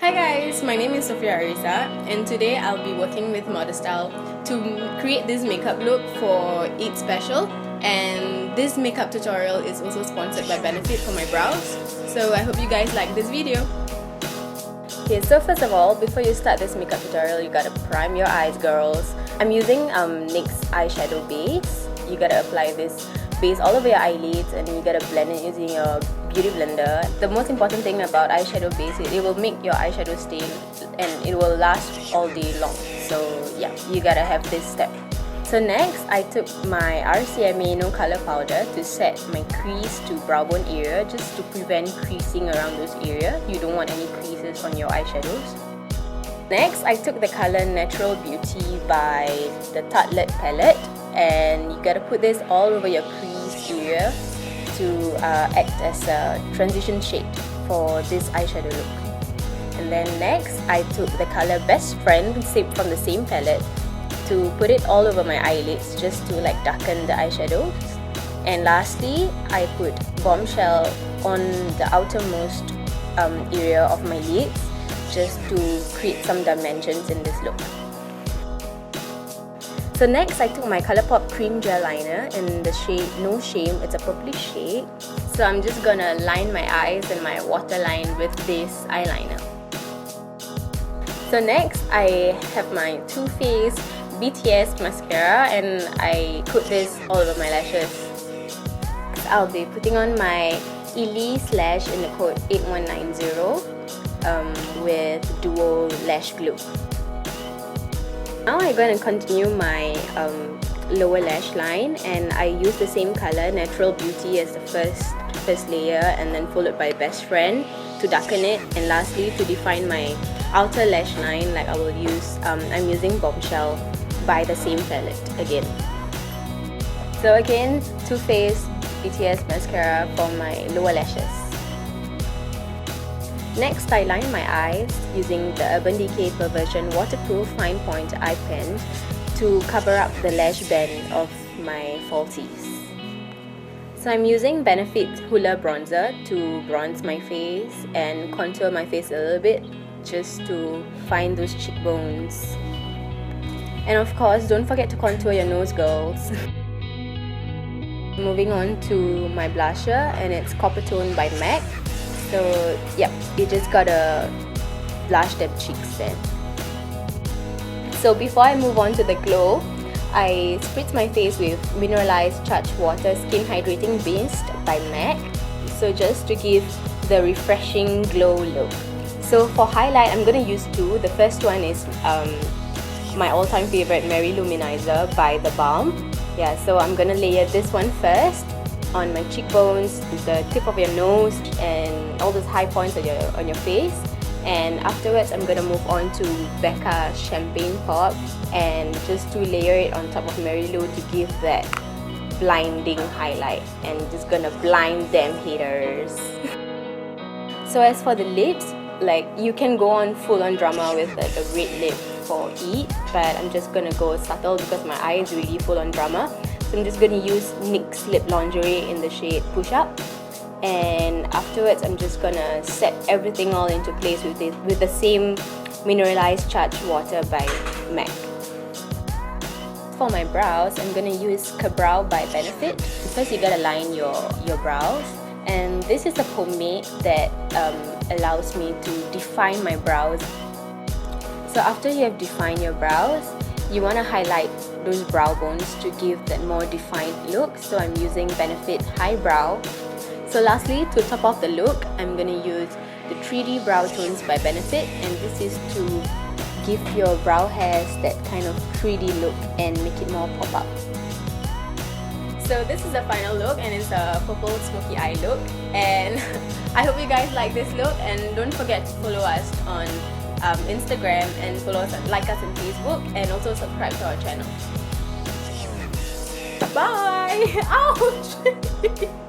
Hi guys, my name is Sofia Arissa and today I'll be working with MODESTyle to create this makeup look for Eid special, and this makeup tutorial is also sponsored by Benefit for my brows, so I hope you guys like this video. Okay, so first of all, before you start this makeup tutorial, you gotta prime your eyes, girls. I'm using NYX eyeshadow base. You gotta apply this base all over your eyelids and you gotta blend it using your beauty blender. The most important thing about eyeshadow base is it will make your eyeshadow stay and it will last all day long. So yeah, you gotta have this step. So next, I took my RCMA No Color Powder to set my crease to brow bone area, just to prevent creasing around those areas. You don't want any creases on your eyeshadows. Next, I took the color Natural Beauty by the Tartelette palette, and you gotta put this all over your crease area to act as a transition shade for this eyeshadow look. And then next, I took the color Best Friend from the same palette to put it all over my eyelids, just to like darken the eyeshadows. And lastly, I put Bombshell on the outermost area of my lids, just to create some dimensions in this look. So next, I took my ColourPop Cream Gel Liner in the shade No Shame. It's a purplish shade. So I'm just gonna line my eyes and my waterline with this eyeliner. So next, I have my Too Faced BTS mascara and I put this all over my lashes. I'll be putting on my Elise lash in the code 8190 with Duo Lash Glue. Now I'm going to continue my lower lash line, and I use the same color Natural Beauty as the first layer, and then followed by Best Friend to darken it, and lastly to define my outer lash line, like I will use I'm using Bombshell by the same palette again. So again, Too Faced BTS mascara for my lower lashes. Next, I line my eyes using the Urban Decay Perversion Waterproof Fine Point Eye Pen to cover up the lash band of my falsies. So I'm using Benefit Hoola Bronzer to bronze my face and contour my face a little bit, just to find those cheekbones. And of course, don't forget to contour your nose, girls. Moving on to my blusher, and it's Copper Tone by MAC. So yeah, you just gotta blush them cheeks then. So before I move on to the glow, I spritz my face with Mineralized Charged Water Skin Hydrating Mist by MAC. So just to give the refreshing glow look. So for highlight, I'm gonna use two. The first one is my all-time favorite Mary Luminizer by The Balm. Yeah, so I'm gonna layer this one first on my cheekbones, the tip of your nose, and all those high points on your face. And afterwards, I'm gonna move on to Becca Champagne Pop, and just to layer it on top of Mary Lou to give that blinding highlight, and just gonna blind them haters. So as for the lips, like you can go on full-on drama with like a red lip for Eid, but I'm just gonna go subtle because my eye is really full-on drama. So I'm just gonna use NYX Lip Lingerie in the shade Push Up, and afterwards I'm just gonna set everything all into place with the same Mineralized Charged Water by MAC. For my brows, I'm gonna use Ka-Brow by Benefit. First, you gotta line your brows, and this is a pomade that allows me to define my brows. So after you have defined your brows, you want to highlight those brow bones to give that more defined look. So I'm using Benefit High Brow. So lastly, to top off the look, I'm going to use the 3D Brow Tones by Benefit, and this is to give your brow hairs that kind of 3D look and make it more pop up. So this is the final look, and it's a purple smoky eye look, and I hope you guys like this look, and don't forget to follow us on Instagram, and like us on Facebook, and also subscribe to our channel. Bye! Ouch!